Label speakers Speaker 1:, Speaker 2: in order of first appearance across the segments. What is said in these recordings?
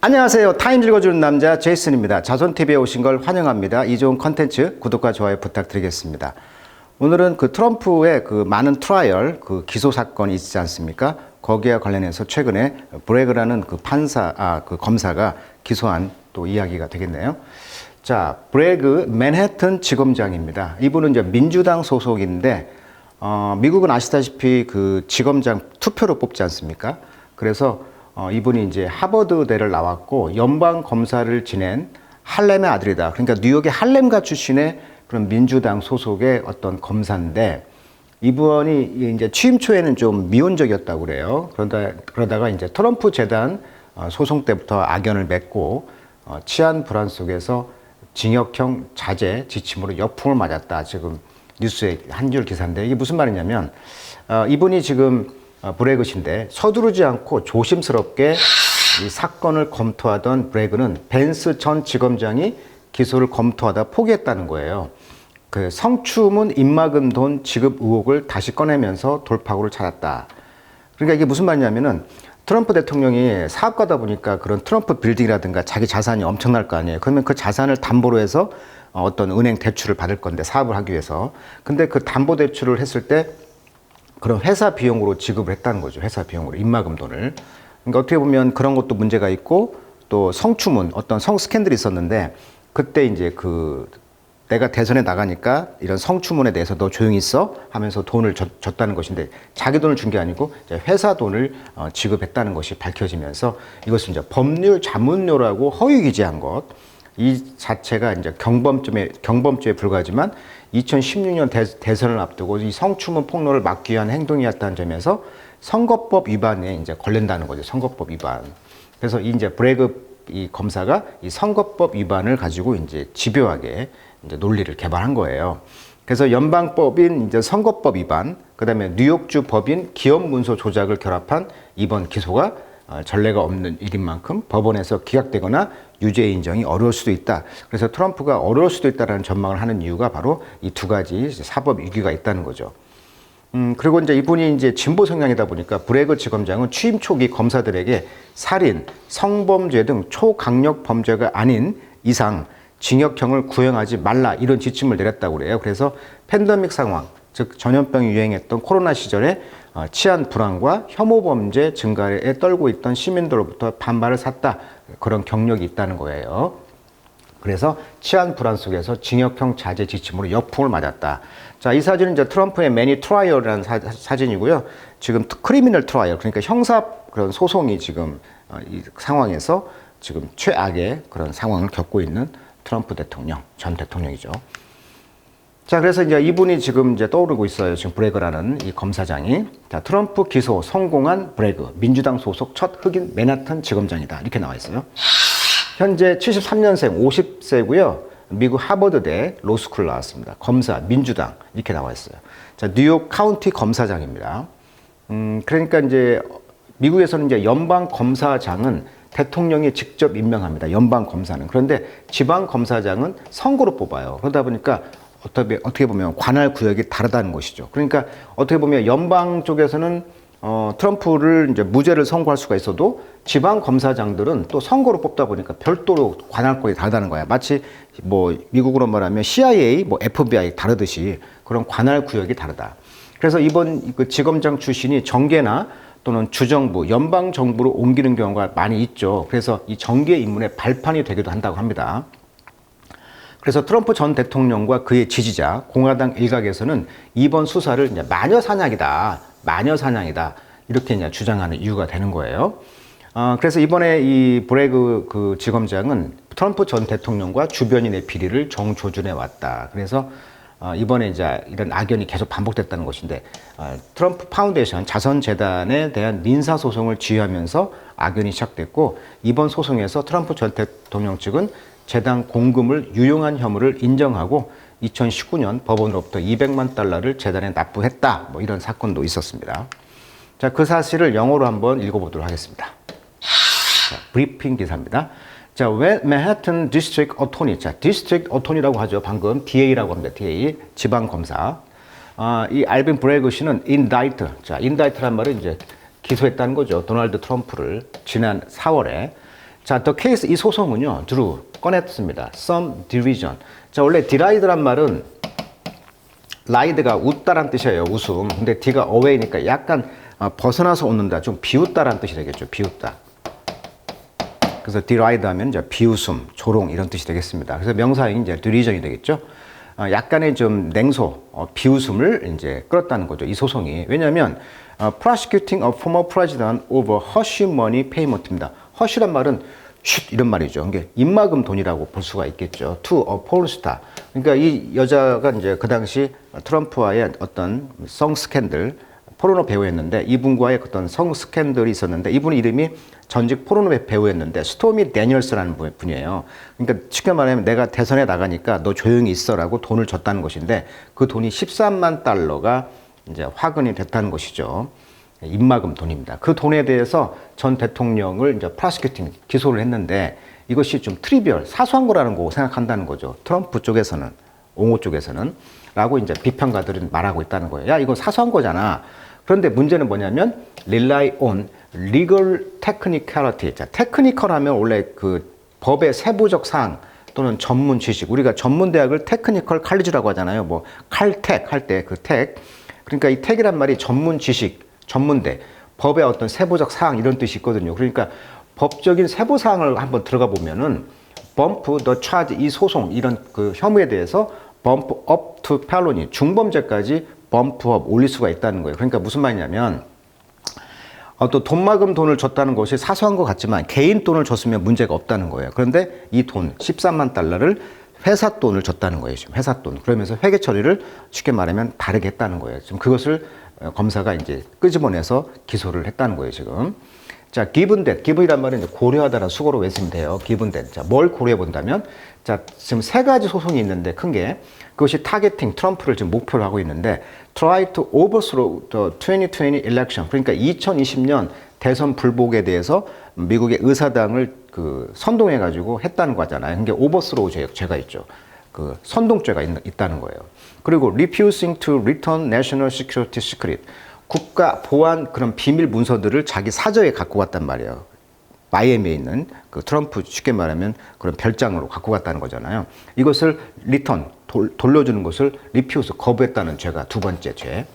Speaker 1: 안녕하세요. 타임 읽어주는 남자 제이슨입니다. 자손TV에 오신 걸 환영합니다. 이 좋은 컨텐츠 구독과 좋아요 부탁드리겠습니다. 오늘은 그 트럼프의 그 많은 트라이얼, 그 기소 사건이 있지 않습니까? 거기에 관련해서 최근에 브래그라는 그 그 검사가 기소한 또 이야기가 되겠네요. 자, 브래그 맨해튼 지검장입니다. 이분은 이제 민주당 소속인데, 미국은 아시다시피 그 지검장 투표로 뽑지 않습니까? 그래서 이분이 이제 하버드대를 나왔고 연방 검사를 지낸 할렘의 아들이다. 그러니까 뉴욕의 할렘가 출신의 그런 민주당 소속의 어떤 검사인데 이분이 이제 취임 초에는 좀 미온적이었다고 그래요. 그러다가 이제 트럼프 재단 소송 때부터 악연을 맺고 치안 불안 속에서 징역형 자제 지침으로 역풍을 맞았다. 지금 뉴스에 한 줄 기사인데 이게 무슨 말이냐면 이분이 지금 브래그신데 서두르지 않고 조심스럽게 이 사건을 검토하던 브래그는 벤스 전 지검장이 기소를 검토하다 포기했다는 거예요. 그 성추문 입막음 돈 지급 의혹을 다시 꺼내면서 돌파구를 찾았다. 그러니까 이게 무슨 말이냐면은 트럼프 대통령이 사업가다 보니까 그런 트럼프 빌딩이라든가 자기 자산이 엄청날 거 아니에요. 그러면 그 자산을 담보로 해서 어떤 은행 대출을 받을 건데 사업을 하기 위해서. 근데 그 담보 대출을 했을 때 그런 회사 비용으로 지급을 했다는 거죠. 회사 비용으로 입막음 돈을. 그러니까 어떻게 보면 그런 것도 문제가 있고 또 성추문 어떤 성 스캔들이 있었는데 그때 이제 그 내가 대선에 나가니까 이런 성추문에 대해서 너 조용히 있어 하면서 돈을 줬다는 것인데 자기 돈을 준 게 아니고 이제 회사 돈을 지급했다는 것이 밝혀지면서 이것은 이제 법률 자문료라고 허위 기재한 것. 이 자체가 이제 경범죄에 불과하지만 2016년 대선을 앞두고 이 성추문 폭로를 막기 위한 행동이었다는 점에서 선거법 위반에 이제 걸린다는 거죠. 선거법 위반. 그래서 이제 브래그 이 검사가 이 선거법 위반을 가지고 이제 집요하게 이제 논리를 개발한 거예요. 그래서 연방법인 이제 선거법 위반, 그다음에 뉴욕주 법인 기업 문서 조작을 결합한 이번 기소가 전례가 없는 일인 만큼 법원에서 기각되거나 유죄 인정이 어려울 수도 있다. 그래서 트럼프가 어려울 수도 있다라는 전망을 하는 이유가 바로 이 두 가지 사법 위기가 있다는 거죠. 그리고 이제 이분이 이제 진보 성향이다 보니까 브래그 지검장은 취임 초기 검사들에게 살인, 성범죄 등 초강력 범죄가 아닌 이상 징역형을 구형하지 말라 이런 지침을 내렸다고 그래요. 그래서 팬데믹 상황, 즉 전염병이 유행했던 코로나 시절에 치안 불안과 혐오 범죄 증가에 떨고 있던 시민들로부터 반발을 샀다. 그런 경력이 있다는 거예요. 그래서 치안 불안 속에서 징역형 자제 지침으로 역풍을 맞았다. 자, 이 사진은 이제 트럼프의 매니 트라이얼이라는 사진이고요. 지금 크리미널 트라이얼, 그러니까 형사 그런 소송이 지금 이 상황에서 지금 최악의 그런 상황을 겪고 있는 트럼프 대통령, 전 대통령이죠. 자, 그래서 이제 이분이 지금 이제 떠오르고 있어요. 지금 브래그라는 이 검사장이. 자, 트럼프 기소 성공한 브래그, 민주당 소속 첫 흑인 맨하튼 지검장이다. 이렇게 나와 있어요. 현재 73년생, 50세고요. 미국 하버드대 로스쿨 나왔습니다. 검사, 민주당. 이렇게 나와 있어요. 자, 뉴욕 카운티 검사장입니다. 그러니까 이제 미국에서는 이제 연방 검사장은 대통령이 직접 임명합니다. 연방 검사는. 그런데 지방 검사장은 선거로 뽑아요. 그러다 보니까 어떻게 보면 관할 구역이 다르다는 것이죠. 그러니까 어떻게 보면 연방 쪽에서는 트럼프를 이제 무죄를 선고할 수가 있어도 지방 검사장들은 또 선거로 뽑다 보니까 별도로 관할권이 다르다는 거야. 마치 뭐 미국으로 말하면 CIA, 뭐 FBI 다르듯이 그런 관할 구역이 다르다. 그래서 이번 그 지검장 출신이 정계나 또는 주정부, 연방 정부로 옮기는 경우가 많이 있죠. 그래서 이 정계 임문의 발판이 되기도 한다고 합니다. 그래서 트럼프 전 대통령과 그의 지지자 공화당 일각에서는 이번 수사를 이제 마녀 사냥이다, 이렇게 이제 주장하는 이유가 되는 거예요. 그래서 이번에 이 브래그 그 지검장은 트럼프 전 대통령과 주변인의 비리를 정조준해 왔다. 그래서 이번에 이제 이런 악연이 계속 반복됐다는 것인데 트럼프 파운데이션 자선재단에 대한 민사 소송을 지휘하면서 악연이 시작됐고 이번 소송에서 트럼프 전 대통령 측은 재단 공금을 유용한 혐의를 인정하고 2019년 법원으로부터 200만 달러를 재단에 납부했다. 뭐 이런 사건도 있었습니다. 자, 그 사실을 영어로 한번 읽어보도록 하겠습니다. 자, 브리핑 기사입니다. 자, when Manhattan District Attorney, 자, District Attorney라고 하죠. 방금 DA라고 합니다. DA, 지방검사. 이 알빈 브래그 씨는 indict, 자, indict란 말은 이제 기소했다는 거죠. 도널드 트럼프를 지난 4월에 자, the case 이 소송은요, drew 꺼냈습니다. some derision. 자, 원래 deride란 말은 ride가 웃다란 뜻이에요. 웃음. 근데 d가 away니까 약간 벗어나서 웃는다, 좀 비웃다란 뜻이 되겠죠. 비웃다. 그래서 deride 하면 이제 비웃음, 조롱 이런 뜻이 되겠습니다. 그래서 명사인 이제 derision이 되겠죠. 약간의 좀 냉소, 비웃음을 이제 끌었다는 거죠. 이 소송이. 왜냐하면 prosecuting a former president over hush money payment입니다. hush란 말은 쉿 이런 말이죠. 이게 입막음 돈이라고 볼 수가 있겠죠. to a porn star. 그러니까 이 여자가 이제 그 당시 트럼프와의 어떤 성 스캔들, 포르노 배우였는데 이분과의 어떤 성 스캔들이 있었는데 이분 이름이 전직 포르노 배우였는데 스토미 데니얼스라는 분이에요. 그러니까 쉽게 말하면 내가 대선에 나가니까 너 조용히 있어라고 돈을 줬다는 것인데 그 돈이 13만 달러가 이제 화근이 됐다는 것이죠. 입막음 돈입니다. 그 돈에 대해서 전 대통령을 이제 프로시큐팅 기소를 했는데 이것이 좀 트리비얼 사소한 거라는 거 생각한다는 거죠. 트럼프 쪽에서는 옹호 쪽에서는 라고 이제 비평가들은 말하고 있다는 거예요. 야 이거 사소한 거잖아. 그런데 문제는 뭐냐면 rely on legal technicality. 자, 테크니컬 하면 원래 그 법의 세부적 사항 또는 전문 지식. 우리가 전문 대학을 테크니컬 칼리지라고 하잖아요. 뭐 칼텍 할 때 그 텍. 그러니까 이 텍이란 말이 전문 지식, 전문대, 법의 어떤 세부적 사항 이런 뜻이 있거든요. 그러니까 법적인 세부 사항을 한번 들어가 보면은 bump the charge 이 소송 이런 그 혐의에 대해서 bump up to felony 중범죄까지 bump up 올릴 수가 있다는 거예요. 그러니까 무슨 말이냐면 또 돈막음 돈을 줬다는 것이 사소한 것 같지만 개인 돈을 줬으면 문제가 없다는 거예요. 그런데 이 돈 13만 달러를 회사 돈을 줬다는 거예요. 지금 회사 돈. 그러면서 회계 처리를 쉽게 말하면 다르게 했다는 거예요. 지금 그것을 검사가 이제 끄집어내서 기소를 했다는 거예요, 지금. 자, given that. given이란 말은 이제 고려하다라는 수거로 외우시면 돼요. given that. 자, 뭘 고려해 본다면? 자, 지금 세 가지 소송이 있는데 큰 게 그것이 타겟팅 트럼프를 지금 목표로 하고 있는데 try to overthrow the 2020 election. 그러니까 2020년 대선 불복에 대해서 미국의 의사당을 그 선동해 가지고 했다는 거잖아요. 그게 오버스로우 죄가 있죠. 그 선동죄가 있다는 거예요. 그리고 refusing to return national security secret. 국가 보안 그런 비밀 문서들을 자기 사저에 갖고 갔단 말이에요. 마이애미에 있는 그 트럼프 쉽게 말하면 그런 별장으로 갖고 갔다는 거잖아요. 이것을 리턴 돌려주는 것을 refuse 거부했다는 죄가 두 번째 죄.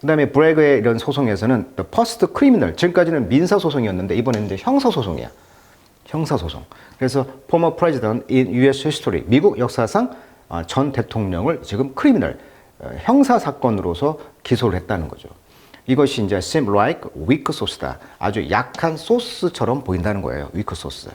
Speaker 1: 그다음에 브레그의 이런 소송에서는 the first criminal 지금까지는 민사 소송이었는데 이번에는 이제 형사 소송이야. 형사 소송. 그래서 former president in U.S. history 미국 역사상 전 대통령을 지금 크리미널 형사 사건으로서 기소를 했다는 거죠. 이것이 이제 seem like weak sauce다. 아주 약한 소스처럼 보인다는 거예요. weak sauce.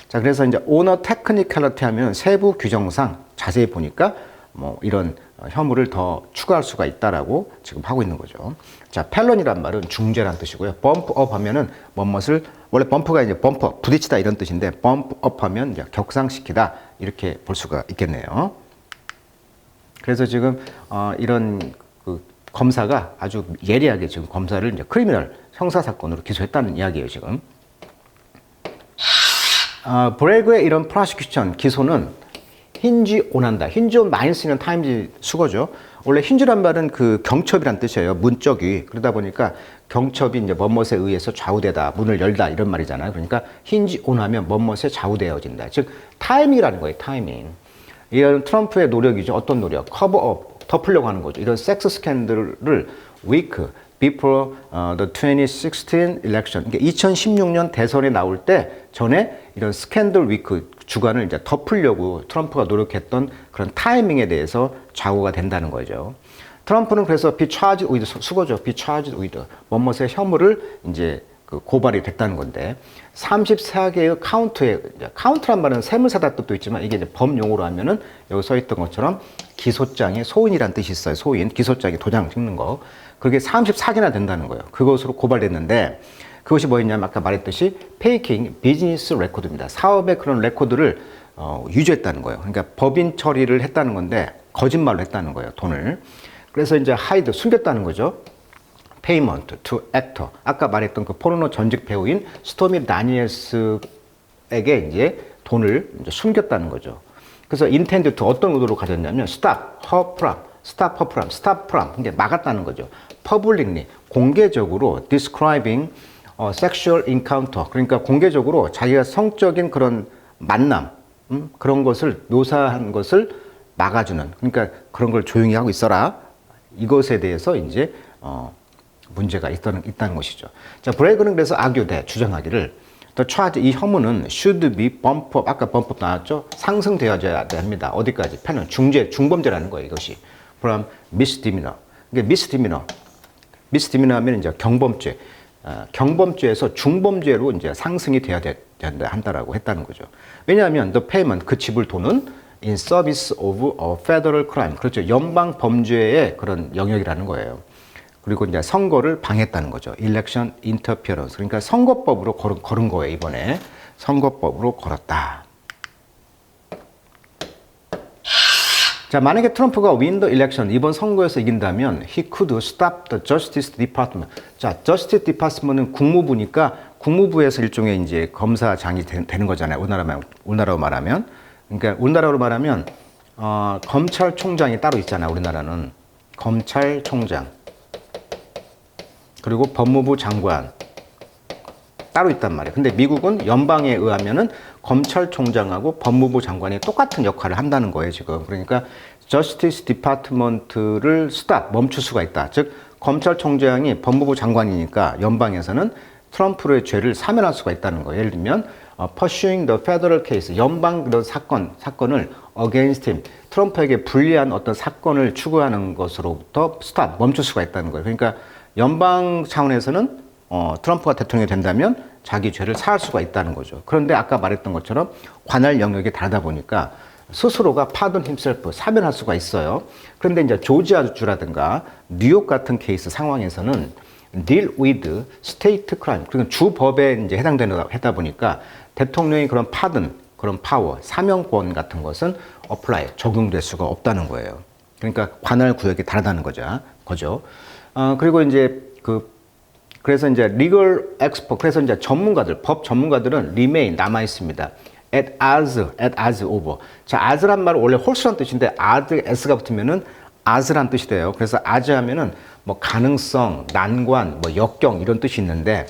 Speaker 1: 자, 그래서 이제 owner technicality 하면 세부 규정상 자세히 보니까 뭐 이런 혐의를 더 추가할 수가 있다라고 지금 하고 있는 거죠. 자, felon이란 말은 중죄란 뜻이고요. bump up 하면은 뭐뭇을 원래 범프가 이제 범퍼 부딪히다 이런 뜻인데 bump up 하면 이제 격상시키다 이렇게 볼 수가 있겠네요. 그래서 지금 이런 그 검사가 아주 예리하게 지금 검사를 이제 크리미널 형사 사건으로 기소했다는 이야기예요, 지금. 브레그의 이런 프로시큐션 기소는 힌지 온한다. 힌지 온 많이 쓰는 타임즈 수거죠. 원래 힌지란 말은 그 경첩이란 뜻이에요. 문짝이. 그러다 보니까 경첩이 이제 뭐뭇에 의해서 좌우되다, 문을 열다 이런 말이잖아요. 그러니까 힌지 온하면 뭐뭇에 좌우되어진다. 즉 타이밍이라는 거예요. 타이밍. 이런 트럼프의 노력이죠. 어떤 노력? 커버업, 덮으려고 하는 거죠. 이런 섹스 스캔들을 week before the 2016 election. 그러니까 2016년 대선에 나올 때 전에 이런 스캔들 위크 주간을 이제 덮으려고 트럼프가 노력했던 그런 타이밍에 대해서 좌우가 된다는 거죠. 트럼프는 그래서 be charged with 수거죠. be charged with 뭐뭇의 혐의를 이제 그 고발이 됐다는 건데 34개의 카운트란 말은 세무사다 뜻도 있지만 이게 이제 법용어로 하면은 여기 써 있던 것처럼 기소장에 소인이란 뜻이 있어요. 소인 기소장에 도장 찍는 거 그게 34개나 된다는 거예요. 그것으로 고발됐는데 그것이 뭐였냐면 아까 말했듯이 페이킹 비즈니스 레코드입니다. 사업의 그런 레코드를 유지했다는 거예요. 그러니까 법인 처리를 했다는 건데 거짓말로 했다는 거예요. 돈을. 그래서 이제 하이드 숨겼다는 거죠. payment to actor. 아까 말했던 그 포르노 전직 배우인 스토미 다니엘스에게 이제 돈을 이제 숨겼다는 거죠. 그래서 intend to 어떤 의도로 가졌냐면 stop her from, stop from, stop from. 이게 막았다는 거죠. publicly 공개적으로 describing sexual encounter, 그러니까 공개적으로 자기가 성적인 그런 만남, 그런 것을 묘사한 것을 막아주는, 그러니까 그런 걸 조용히 하고 있어라. 이것에 대해서 이제 문제가 있다는 것이죠. 자, 브레이그는 그래서 argued, 주장하기를 또 charge, 이 혐의는 should be bump up, 아까 bump up 나왔죠? 상승되어져야 합니다. 어디까지? 패는 중범죄라는 거예요, 이것이. from misdemeanor. 이게 misdemeanor 하면 이제 경범죄. 경범죄에서 중범죄로 이제 상승이 돼야 한다라고 했다는 거죠. 왜냐하면 the payment, 그 지불 돈은 in service of a federal crime. 그렇죠. 연방 범죄의 그런 영역이라는 거예요. 그리고 이제 선거를 방해했다는 거죠. election interference. 그러니까 선거법으로 걸은 거예요, 이번에. 선거법으로 걸었다. 자, 만약에 트럼프가 win the election, 이번 선거에서 이긴다면 he could stop the Justice Department. 자, Justice Department은 국무부니까 국무부에서 일종의 이제 검사장이 되는 거잖아요. 우리나라로 말하면. 그러니까 우리나라로 말하면 검찰총장이 따로 있잖아요. 우리나라는 검찰총장. 그리고 법무부 장관 따로 있단 말이에요. 근데 미국은 연방에 의하면은 검찰총장하고 법무부 장관이 똑같은 역할을 한다는 거예요, 지금. 그러니까 저스티스 디파트먼트를 멈출 수가 있다. 즉 검찰총장이 법무부 장관이니까 연방에서는 트럼프의 죄를 사면할 수가 있다는 거예요. 예를 들면 pursuing the federal case, 연방 그런 사건을 against him, 트럼프에게 불리한 어떤 사건을 추구하는 것으로부터 멈출 수가 있다는 거예요. 그러니까 연방 차원에서는 트럼프가 대통령이 된다면 자기 죄를 사할 수가 있다는 거죠. 그런데 아까 말했던 것처럼 관할 영역이 다르다 보니까 스스로가 pardon himself, 사면할 수가 있어요. 그런데 이제 조지아주라든가 뉴욕 같은 케이스 상황에서는 deal with state crime, 그러니까 주법에 이제 해당되다 보니까 대통령이 그런 pardon, 그런 파워, 사면권 같은 것은 apply, 적용될 수가 없다는 거예요. 그러니까 관할 구역이 다르다는 거죠. 그리고 이제 그래서 이제 legal expert, 그래서 이제 법 전문가들은 remain, 남아 있습니다. at as over. 자, as란 말은 원래 홀수란 뜻인데 s가 붙으면은 as란 뜻이 돼요. 그래서 as 하면은 뭐 가능성, 난관, 뭐 역경 이런 뜻이 있는데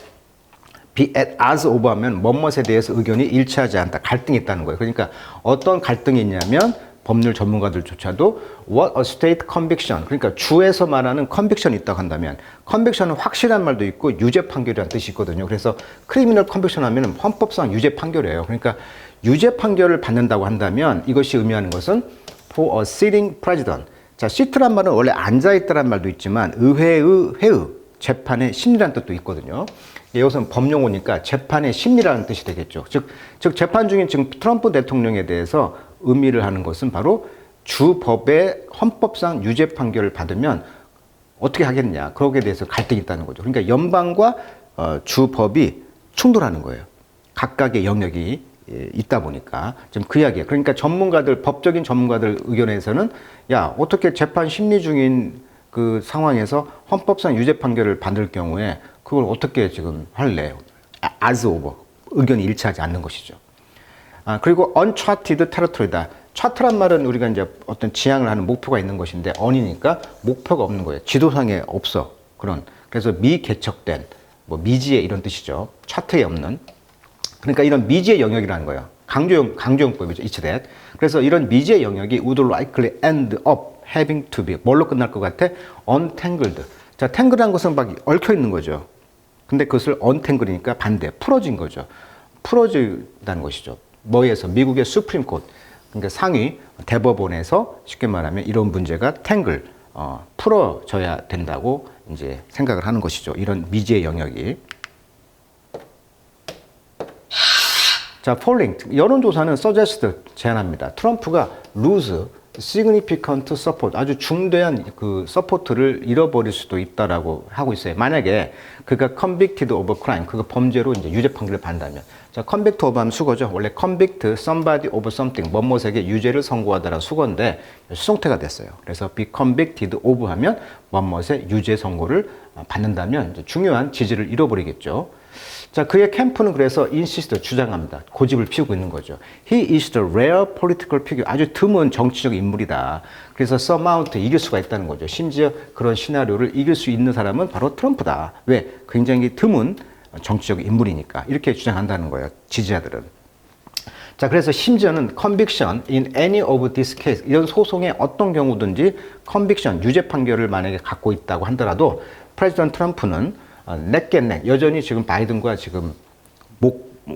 Speaker 1: be at as over 하면 뭐뭇에 대해서 의견이 일치하지 않다, 갈등이 있다는 거예요. 그러니까 어떤 갈등이 있냐면 법률 전문가들조차도 what a state conviction, 그러니까 주에서 말하는 conviction이 있다고 한다면 conviction은 확실한 말도 있고 유죄 판결이라는 뜻이 있거든요. 그래서 criminal conviction 하면 헌법상 유죄 판결이에요. 그러니까 유죄 판결을 받는다고 한다면 이것이 의미하는 것은 for a sitting president. 자, sit란 말은 원래 앉아있다란 말도 있지만 의회의 재판의 심리라는 뜻도 있거든요. 이것은 법용어니까 재판의 심리라는 뜻이 되겠죠. 즉 재판 중인 지금 트럼프 대통령에 대해서 의미를 하는 것은 바로 주법의 헌법상 유죄 판결을 받으면 어떻게 하겠냐, 거기에 대해서 갈등이 있다는 거죠. 그러니까 연방과 주법이 충돌하는 거예요. 각각의 영역이 있다 보니까 지금 그 이야기예요. 그러니까 법적인 전문가들 의견에서는 야, 어떻게 재판 심리 중인 그 상황에서 헌법상 유죄 판결을 받을 경우에 그걸 어떻게 지금 할래? as over, 의견이 일치하지 않는 것이죠. 그리고 uncharted territory다. 차트란 말은 우리가 이제 어떤 지향을 하는 목표가 있는 것인데 on이니까 목표가 없는 거예요. 지도상에 없어. 그래서 미개척된, 뭐 미지의 이런 뜻이죠. 차트에 없는. 그러니까 이런 미지의 영역이라는 거예요. 강조용법이죠. each that. 그래서 이런 미지의 영역이 would likely end up having to be, 뭘로 끝날 것 같아? untangled. 자, tangle한 것은 막 얽혀 있는 거죠. 근데 그것을 untangle이니까 반대, 풀어진 거죠. 풀어진다는 것이죠. 뭐에서? 미국의 수프림 코트, 그러니까 상위 대법원에서 쉽게 말하면 이런 문제가 tangle, 풀어져야 된다고 이제 생각을 하는 것이죠. 이런 미지의 영역이. 자, polling, 여론조사는 suggest, 제안합니다. 트럼프가 lose significant support, 아주 중대한 그 서포트를 잃어버릴 수도 있다라고 하고 있어요. 만약에 그가 convicted of a crime, 그가 범죄로 이제 유죄 판결을 받는다면, 자, convict of 하면 수거죠. 원래 convict somebody of something, 뭐뭇에게 유죄를 선고하다라는 수거인데 수동태가 됐어요. 그래서 be convicted of 하면 뭐뭇의 유죄 선고를 받는다면 중요한 지지를 잃어버리겠죠. 자, 그의 캠프는 그래서 insist, 주장합니다. 고집을 피우고 있는 거죠. He is the rare political figure. 아주 드문 정치적 인물이다. 그래서 surmount, 이길 수가 있다는 거죠. 심지어 그런 시나리오를 이길 수 있는 사람은 바로 트럼프다. 왜? 굉장히 드문 정치적 인물이니까 이렇게 주장한다는 거예요. 지지자들은. 자, 그래서 심지어는 conviction in any of this case 이런 소송의 어떤 경우든지 conviction 유죄 판결을 만약에 갖고 있다고 하더라도 프레지던트 트럼프는 넥앤넥 여전히 지금 바이든과 지금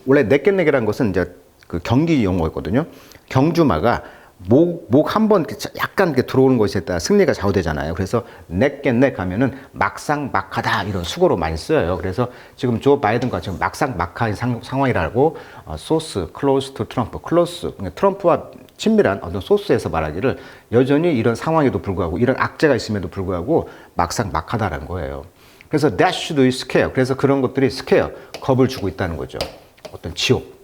Speaker 1: 원래 넥앤넥이라는 것은 이제 그 경기 용어거든요. 경주마가 목 한 번 약간 들어오는 것에 따라 승리가 좌우되잖아요. 그래서 넥앤넥 하면은 막상막하다 이런 수고로 많이 쓰여요. 그래서 지금 조 바이든과 지금 막상막하인 상황이라고 소스, close to 트럼프, close, 트럼프와 친밀한 어떤 소스에서 말하기를 여전히 이런 상황에도 불구하고 이런 악재가 있음에도 불구하고 막상막하다라는 거예요. 그래서 that should scare. 그래서 그런 것들이 scare, 겁을 주고 있다는 거죠. 어떤 지옥.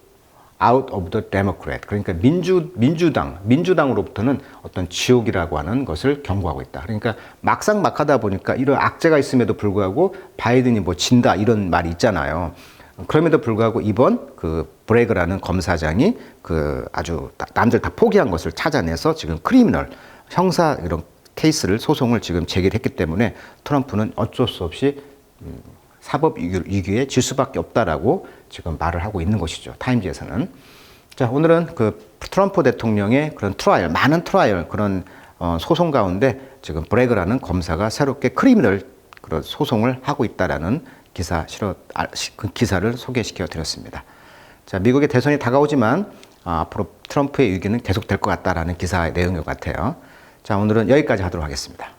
Speaker 1: out of the Democrat. 그러니까 민주당으로부터는 어떤 지옥이라고 하는 것을 경고하고 있다. 그러니까 막상막하다 보니까 이런 악재가 있음에도 불구하고 바이든이 뭐 진다 이런 말이 있잖아요. 그럼에도 불구하고 이번 그 브레그라는 검사장이 그 아주 남들 다 포기한 것을 찾아내서 지금 크리미널 형사 이런 케이스를 소송을 지금 제기를 했기 때문에 트럼프는 어쩔 수 없이 사법 위기에 질 수밖에 없다라고 지금 말을 하고 있는 것이죠. 타임지에서는. 자, 오늘은 그 트럼프 대통령의 그런 트라이얼, 많은 트라이얼 그런 소송 가운데 지금 브레그라는 검사가 새롭게 크리미널 그런 소송을 하고 있다라는 그 기사를 소개시켜 드렸습니다. 자, 미국의 대선이 다가오지만 앞으로 트럼프의 위기는 계속될 것 같다라는 기사의 내용인 것 같아요. 자, 오늘은 여기까지 하도록 하겠습니다.